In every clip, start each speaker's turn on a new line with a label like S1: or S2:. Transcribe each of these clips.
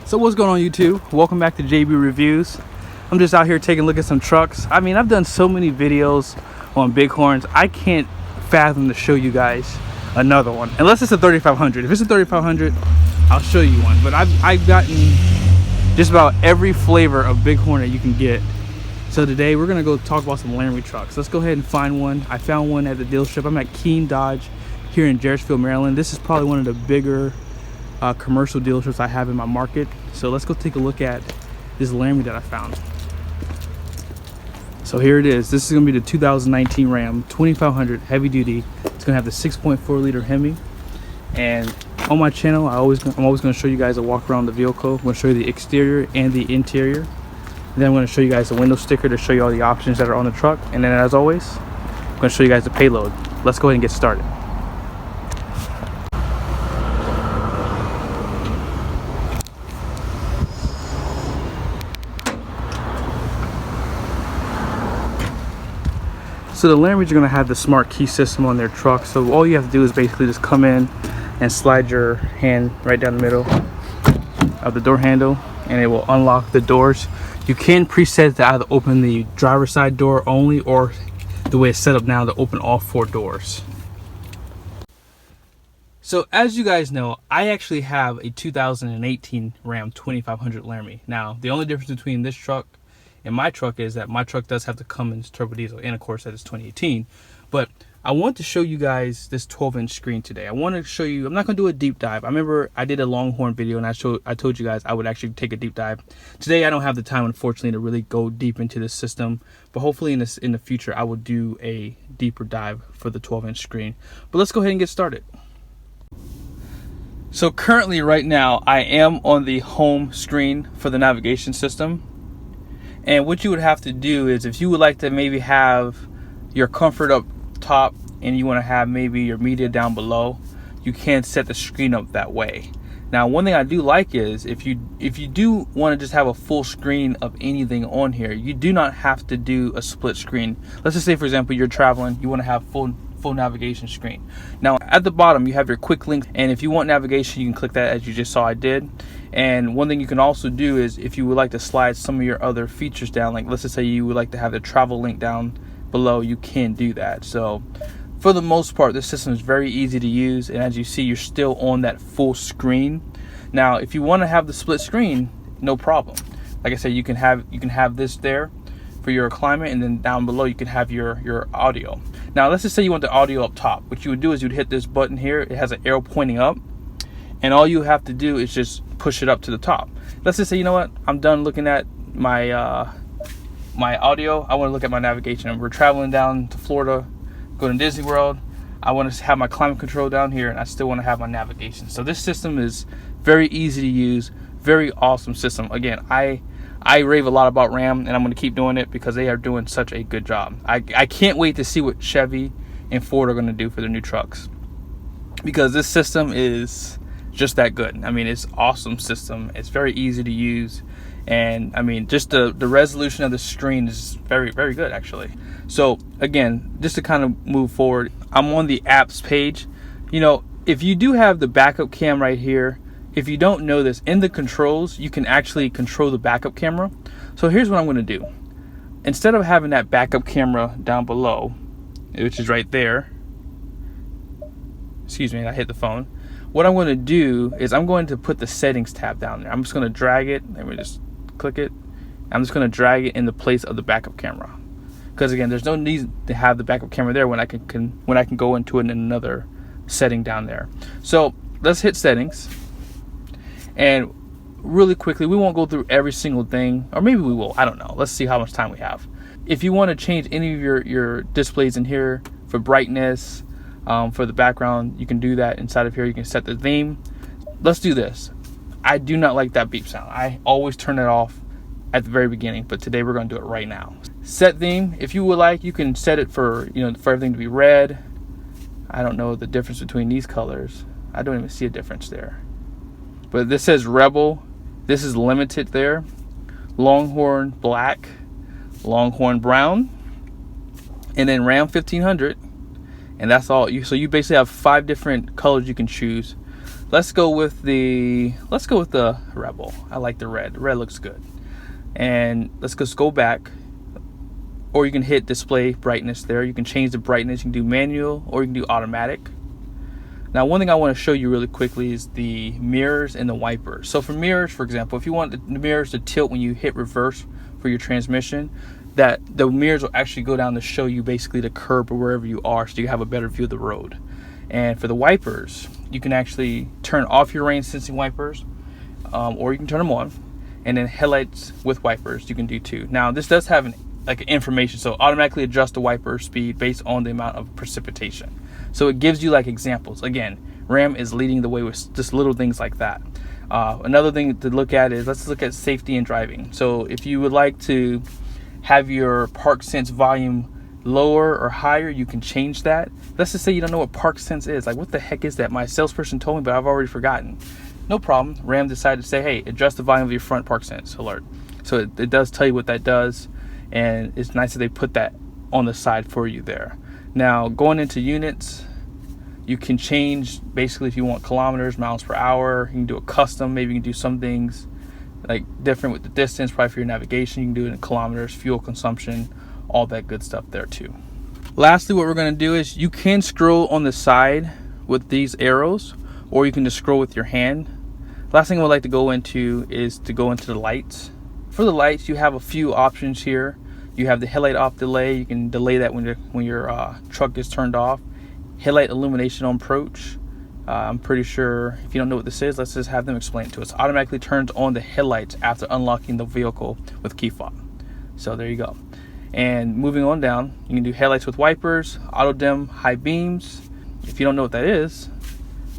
S1: So what's going on, YouTube? Welcome back to JB Reviews. I'm just out here taking a look at some trucks. I mean, I've done so many videos on Bighorns, I can't fathom to show you guys another one unless it's a 3500. If it's a 3500, I'll show you one. But I've gotten just about every flavor of Bighorn that you can get. So today we're gonna go talk about some Laramie trucks. Let's go ahead and find one. I found one at the dealership. I'm at Keene Dodge here in Jarrettsville, Maryland. This is probably one of the bigger commercial dealerships I have in my market. So let's go take a look at this Laramie that I found. So here it is. This is gonna be the 2019 Ram 2500 heavy duty. It's gonna have the 6.4 liter Hemi. And on my channel, I'm always gonna show you guys a walk around the vehicle. I'm gonna show you the exterior and the interior. And then I'm gonna show you guys the window sticker to show you all the options that are on the truck. And then as always, I'm gonna show you guys the payload. Let's go ahead and get started. So the Laramies are going to have the smart key system on their truck. So all you have to do is basically just come in and slide your hand right down the middle of the door handle, and it will unlock the doors. You can preset to either open the driver's side door only, or the way it's set up now to open all 4 doors. So as you guys know, I actually have a 2018 Ram 2500 Laramie. Now the only difference between this truck and my truck is that my truck does have the Cummins turbo diesel, and of course that is 2018. But I want to show you guys this 12-inch screen today. I want to show you, I'm not going to do a deep dive. I remember I did a Longhorn video and I told you guys I would actually take a deep dive. Today I don't have the time, unfortunately, to really go deep into this system, but hopefully in the future I will do a deeper dive for the 12-inch screen. But let's go ahead and get started. So currently right now I am on the home screen for the navigation system. And what you would have to do is, if you would like to maybe have your comfort up top and you want to have maybe your media down below, you can set the screen up that way. Now one thing I do like is if you do want to just have a full screen of anything on here, you do not have to do a split screen. Let's just say, for example, you're traveling, you want to have full navigation screen. Now at the bottom you have your quick link, and if you want navigation you can click that, as you just saw I did. And one thing you can also do is, if you would like to slide some of your other features down, like let's just say you would like to have the travel link down below, you can do that. So for the most part this system is very easy to use, and as you see you're still on that full screen. Now if you want to have the split screen, no problem. Like I said, you can have this there for your climate, and then down below you can have your audio. Now let's just say you want the audio up top. What you would do is you'd hit this button here. It has an arrow pointing up, and all you have to do is just push it up to the top. Let's just say, you know what, I'm done looking at my my audio. I want to look at my navigation, and we're traveling down to Florida, going to Disney World. I want to have my climate control down here, and I still want to have my navigation. So this system is very easy to use, very awesome system. Again, I rave a lot about Ram, and I'm going to keep doing it because they are doing such a good job. I can't wait to see what Chevy and Ford are going to do for their new trucks, because this system is just that good. I mean, it's awesome system. It's very easy to use, and I mean, just the resolution of the screen is very, very good actually. So again, just to kind of move forward, I'm on the apps page. You know, if you do have the backup cam right here, if you don't know this, in the controls you can actually control the backup camera. So here's what I'm going to do. Instead of having that backup camera down below, which is right there, excuse me, I hit the phone. What I'm going to do is I'm going to put the settings tab down there. I'm just going to drag it. Let me just click it. I'm just going to drag it in the place of the backup camera, because again, there's no need to have the backup camera there when I can go into it in another setting down there. So let's hit settings, and really quickly, we won't go through every single thing, or maybe we will, I don't know. Let's see how much time we have. If you want to change any of your displays in here for brightness, for the background, you can do that inside of here. You can set the theme. Let's do this. I do not like that beep sound. I always turn it off at the very beginning, but today we're going to do it right now. Set theme. If you would like, you can set it for, you know, for everything to be red. I don't know the difference between these colors. I don't even see a difference there. But this says Rebel. This is limited there. Longhorn black, Longhorn brown, and then Ram 1500. And that's all. So you basically have 5 different colors you can choose. Let's go with the Rebel. I like the red. The red looks good. And let's just go back. Or you can hit display brightness there. You can change the brightness. You can do manual or you can do automatic. Now, one thing I want to show you really quickly is the mirrors and the wipers. So for mirrors, for example, if you want the mirrors to tilt when you hit reverse for your transmission, that the mirrors will actually go down to show you basically the curb or wherever you are, so you have a better view of the road. And for the wipers, you can actually turn off your rain sensing wipers, or you can turn them on. And then headlights with wipers you can do too. Now this does have information, so automatically adjust the wiper speed based on the amount of precipitation. So it gives you like examples. Again, Ram is leading the way with just little things like that. Another thing to look at is, let's look at safety and driving. So if you would like to have your park sense volume lower or higher, you can change that. Let's just say you don't know what park sense is. Like, what the heck is that? My salesperson told me, but I've already forgotten. No problem. Ram decided to say, hey, adjust the volume of your front park sense alert. So it does tell you what that does, and it's nice that they put that on the side for you there. Now, going into units, you can change basically if you want kilometers, miles per hour. You can do a custom. Maybe you can do some things like different with the distance, probably for your navigation. You can do it in kilometers, fuel consumption, all that good stuff there too. Lastly, what we're going to do is you can scroll on the side with these arrows, or you can just scroll with your hand. Last thing I would like to go into is to go into the lights. For the lights, you have a few options here. You have the headlight off delay. You can delay that when your truck is turned off. Headlight illumination on approach. I'm pretty sure if you don't know what this is, let's just have them explain it to us. Automatically turns on the headlights after unlocking the vehicle with key fob. So there you go. And moving on down, you can do headlights with wipers, auto dim, high beams. If you don't know what that is,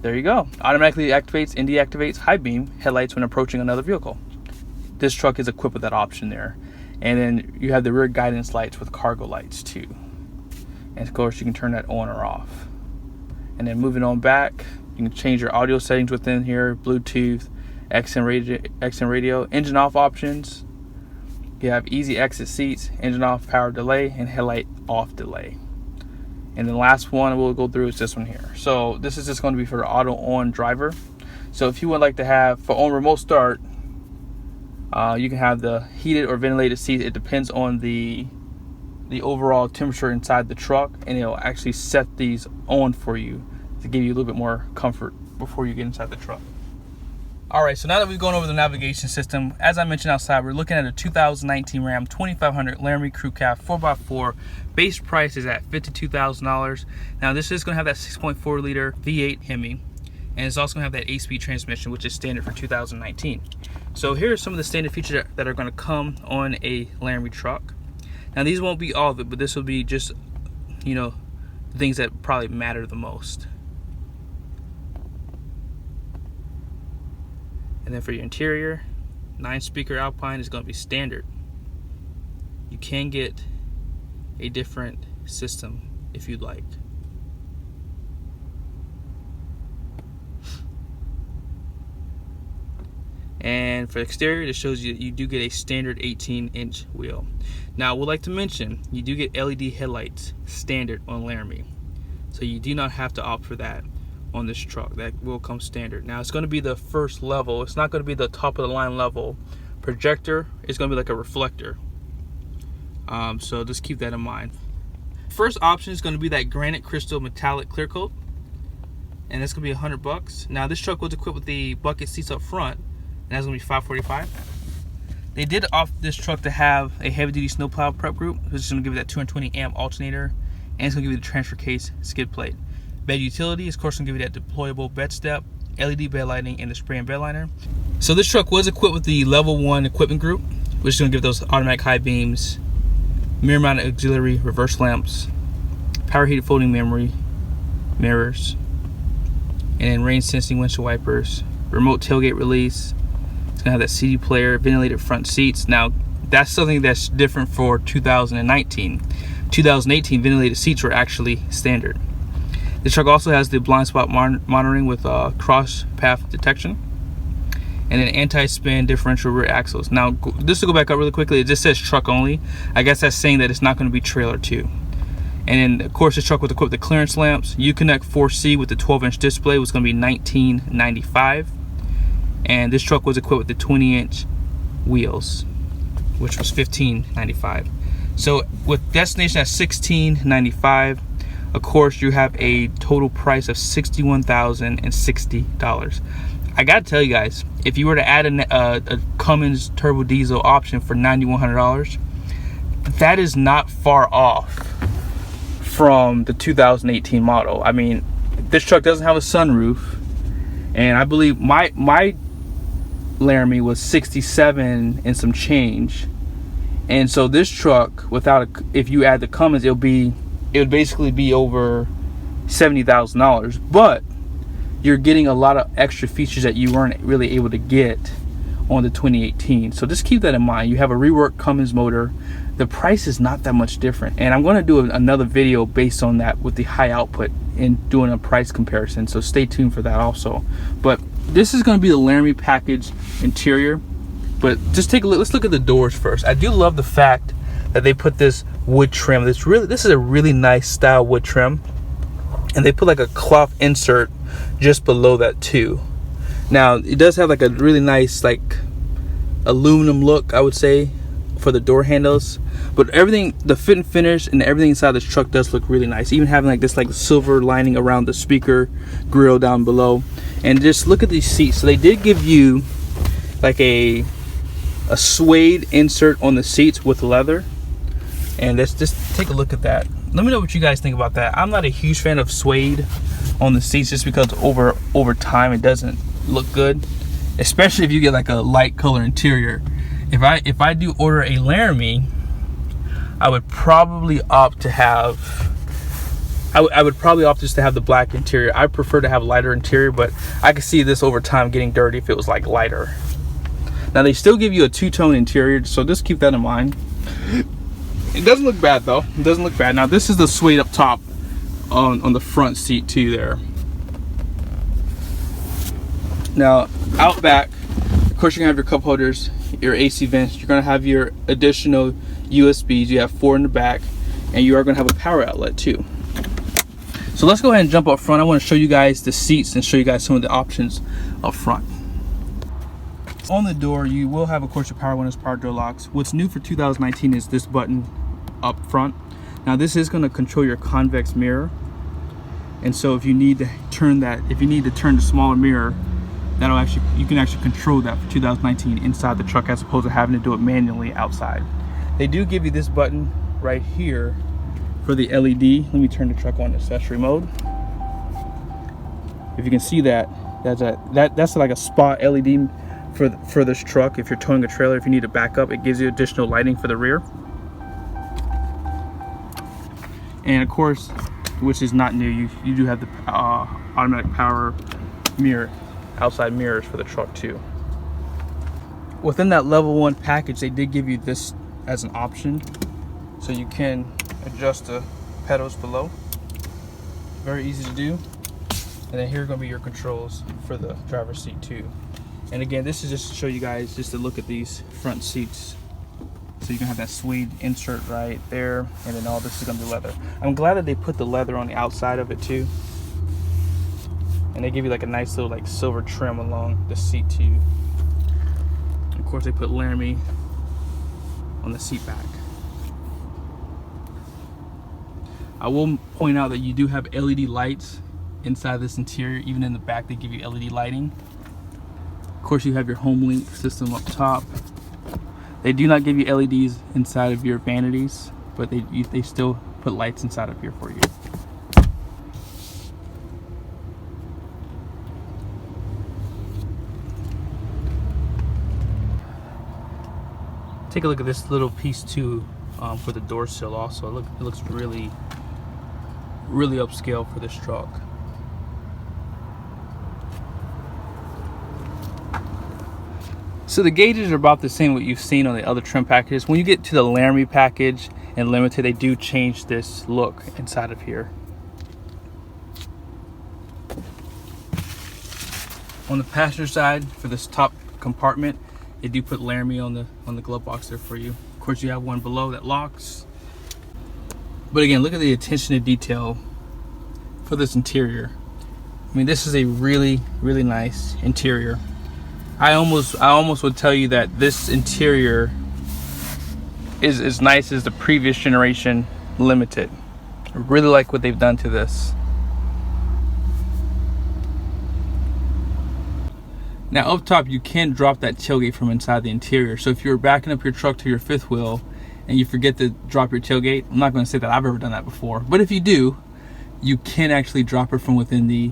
S1: there you go. Automatically activates and deactivates high beam headlights when approaching another vehicle. This truck is equipped with that option there. And then you have the rear guidance lights with cargo lights too. And of course you can turn that on or off. And then moving on back, you can change your audio settings within here, Bluetooth, XM radio, engine off options. You have easy exit seats, engine off power delay, and headlight off delay. And the last one we'll go through is this one here. So this is just going to be for the auto on driver. So if you would like to have for on remote start, you can have the heated or ventilated seats. It depends on the overall temperature inside the truck, and it'll actually set these on for you to give you a little bit more comfort before you get inside the truck. All right, so now that we've gone over the navigation system, as I mentioned outside, we're looking at a 2019 Ram 2500 Laramie Crew Cab 4x4. Base price is at $52,000. Now this is going to have that 6.4 liter V8 Hemi, and it's also going to have that 8-speed transmission, which is standard for 2019. So here are some of the standard features that are going to come on a Laramie truck. Now these won't be all of it, but this will be just, you know, things that probably matter the most. And then for your interior, 9-speaker Alpine is going to be standard. You can get a different system if you'd like. And for exterior, this shows you that you do get a standard 18-inch wheel. Now, I would like to mention, you do get LED headlights standard on Laramie. So you do not have to opt for that on this truck. That will come standard. Now, it's going to be the first level. It's not going to be the top of the line level. Projector is going to be like a reflector. So just keep that in mind. First option is going to be that granite crystal metallic clear coat. And that's going to be $100. Now, this truck was equipped with the bucket seats up front. And that's going to be $545. They did opt this truck to have a heavy-duty snowplow prep group, which is going to give it that 220 amp alternator, and it's going to give you the transfer case skid plate. Bed utility is, of course, going to give you that deployable bed step, LED bed lighting, and the spray and bed liner. So this truck was equipped with the level 1 equipment group, which is going to give those automatic high beams, mirror-mounted auxiliary reverse lamps, power heated folding mirrors, and then rain sensing windshield wipers, remote tailgate release. It's gonna have that CD player, ventilated front seats. Now that's something that's different for 2019. 2018 ventilated seats were actually standard. This truck also has the blind spot monitoring with cross path detection, and an anti-spin differential rear axles. Now just to go back up really quickly, it just says truck only. I guess that's saying that it's not going to be trailer too. And then of course this truck was equipped with the clearance lamps. Uconnect 4C with the 12-inch display was going to be $19.95, and this truck was equipped with the 20-inch wheels, which was $15.95. So with destination at $16.95, of course you have a total price of $61,060. I gotta tell you guys, if you were to add a Cummins turbo diesel option for $9,100, that is not far off from the 2018 model. I mean, this truck doesn't have a sunroof, and I believe my Laramie was 67 and some change, and so this truck, without if you add the Cummins, it would basically be over $70,000. But you're getting a lot of extra features that you weren't really able to get on the 2018. So just keep that in mind. You have a reworked Cummins motor. The price is not that much different, and I'm going to do another video based on that with the high output and doing a price comparison, so stay tuned for that also. But this is going to be the Laramie package interior. But just take a look. Let's look at the doors first. I do love the fact that they put this wood trim. This is a really nice style wood trim, and they put like a cloth insert just below that too. Now it does have like a really nice like aluminum look, I would say, for the door handles, but everything, the fit and finish and everything inside this truck does look really nice, even having like this like silver lining around the speaker grill down below. And just look at these seats. So they did give you like a suede insert on the seats with leather, and let's just take a look at that. Let me know what you guys think about that. I'm not a huge fan of suede on the seats just because over time it doesn't look good, especially if you get like a light color interior. If I do order a Laramie, I would probably opt to have I would probably opt just to have the black interior. I prefer to have lighter interior, but I could see this over time getting dirty if it was like lighter. Now they still give you a two-tone interior, so just keep that in mind. It doesn't look bad though. It doesn't look bad. Now this is the suede up top on the front seat too there. Now out back, of course, you're gonna have your cup holders, your AC vents. You're gonna have your additional USBs. You have 4 in the back, and you are gonna have a power outlet too. So let's go ahead and jump up front. I want to show you guys the seats and show you guys some of the options up front. On the door, you will have, of course, your power windows, power door locks. What's new for 2019 is this button up front. Now this is going to control your convex mirror, and so if you need to turn the smaller mirror, you can actually control that for 2019 inside the truck, as opposed to having to do it manually outside. They do give you this button right here for the LED. Let me turn the truck on accessory mode. If you can see that, that's like a spot LED for this truck. If you're towing a trailer, if you need to back up, it gives you additional lighting for the rear. And of course, which is not new, you do have the automatic power mirror, outside mirrors for the truck too. Within that level 1 package, they did give you this as an option, so you can adjust the pedals below. Very easy to do. And then here are going to be your controls for the driver's seat too. And again, this is just to show you guys, just to look at these front seats. So you can have that suede insert right there, and then all this is going to be leather. I'm glad that they put the leather on the outside of it too. And they give you like a nice little like silver trim along the seat too. Of course, they put Laramie on the seat back. I will point out that you do have LED lights inside this interior. Even in the back, they give you LED lighting. Of course, you have your home link system up top. They do not give you LEDs inside of your vanities, but they still put lights inside of here for you. Take a look at this little piece too, for the door sill also. It looks really upscale for this truck. So the gauges are about the same what you've seen on the other trim packages. When you get to the Laramie package and Limited, they do change this look inside of here. On the passenger side, for this top compartment, they do put Laramie on the glove box there for you. Of course, you have one below that locks. But again, look at the attention to detail for this interior. I mean, this is a really, really nice interior. I almost would tell you that this interior is as nice as the previous generation Limited. I really like what they've done to this. Now up top, you can drop that tailgate from inside the interior. So if you're backing up your truck to your fifth wheel and you forget to drop your tailgate, I'm not going to say that I've ever done that before, but if you do, you can actually drop it from within the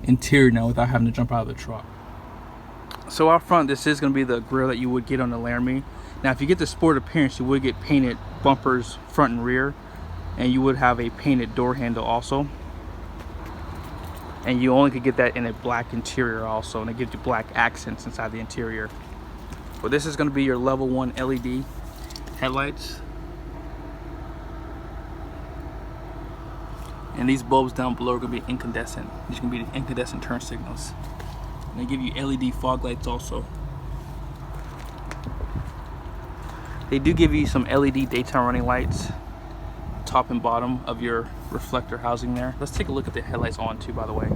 S1: interior now without having to jump out of the truck. So out front, this is going to be the grille that you would get on the Laramie. Now if you get the sport appearance, you would get painted bumpers front and rear, and you would have a painted door handle also. And you only could get that in a black interior also, and it gives you black accents inside the interior. But this is going to be your level 1 LED headlights. And these bulbs down below are going to be incandescent. These are going to be the incandescent turn signals. And they give you LED fog lights also. They do give you some LED daytime running lights, top and bottom of your reflector housing there. Let's take a look at the headlights on too, by the way.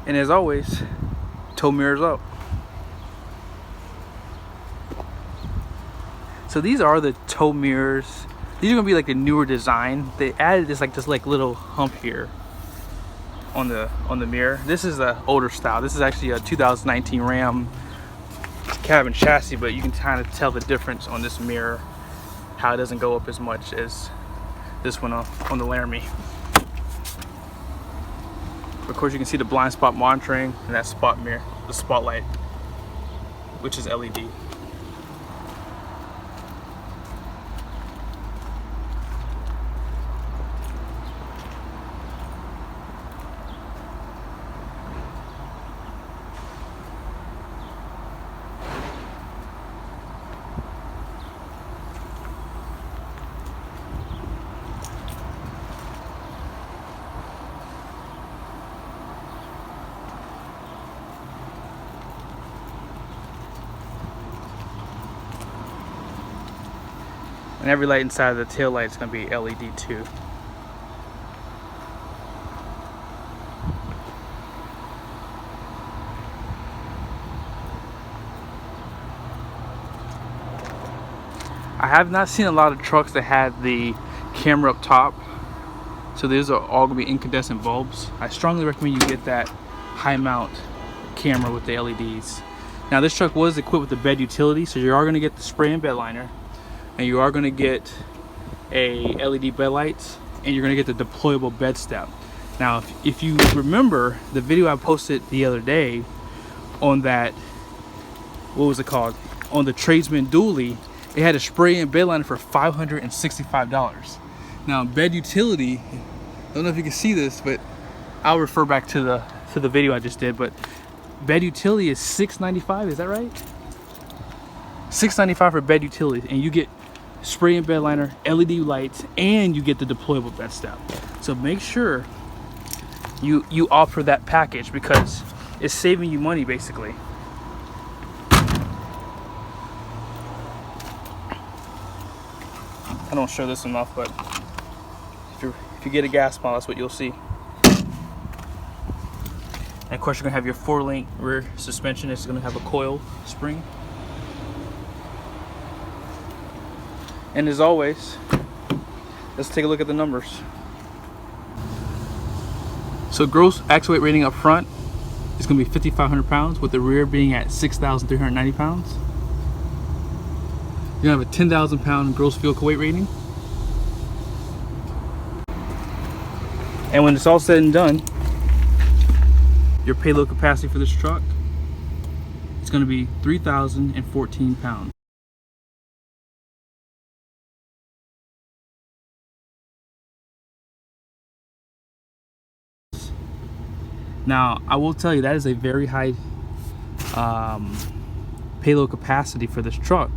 S1: And as always, tow mirrors up. So these are the tow mirrors. These are gonna be like the newer design. They added this little hump here on the mirror. This is the older style. This is actually a 2019 Ram cab and chassis, but you can kind of tell the difference on this mirror, how it doesn't go up as much as this one on the Laramie. Of course, you can see the blind spot monitoring and that spot mirror, the spotlight, which is LED. And every light inside of the tail light is going to be LED too. I have not seen a lot of trucks that had the camera up top. So these are all going to be incandescent bulbs. I strongly recommend you get that high mount camera with the LEDs. Now this truck was equipped with the bed utility, so you are going to get the spray and bed liner. And you are going to get a LED bed lights, and you're going to get the deployable bed step. Now if you remember the video I posted the other day on that, what was it called, on the Tradesman dually, it had a spray and bed liner for $565. Now bed utility, I don't know if you can see this, but I'll refer back to the video I just did, but bed utility is $695, is that right? $695 for bed utility, and you get spray and bed liner, LED lights, and you get the deployable bed step. So make sure you opt for that package because it's saving you money basically. I don't show this enough, but if you get a gas model, that's what you'll see. And of course, you're gonna have your 4-link rear suspension. It's gonna have a coil spring. And as always, let's take a look at the numbers. So gross axle weight rating up front is going to be 5,500 pounds, with the rear being at 6,390 pounds. You're going to have a 10,000 pound gross vehicle weight rating. And when it's all said and done, your payload capacity for this truck is going to be 3,014 pounds. Now, I will tell you that is a very high payload capacity for this truck,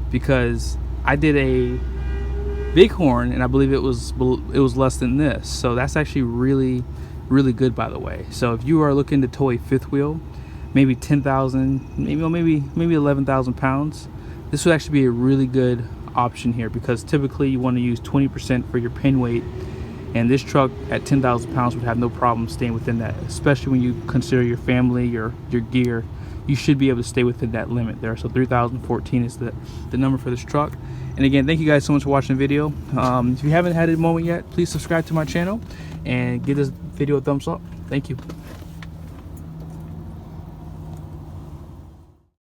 S1: because I did a Bighorn and I believe it was less than this. So that's actually really good, by the way. So if you are looking to tow a fifth wheel, maybe 10,000, maybe 11,000 pounds, this would actually be a really good option here, because typically you want to use 20% for your pin weight. And this truck at 10,000 pounds would have no problem staying within that, especially when you consider your family, your gear. You should be able to stay within that limit there. So 3,014 is the number for this truck. And again, thank you guys so much for watching the video. If you haven't had a moment yet, please subscribe to my channel and give this video a thumbs up. Thank you.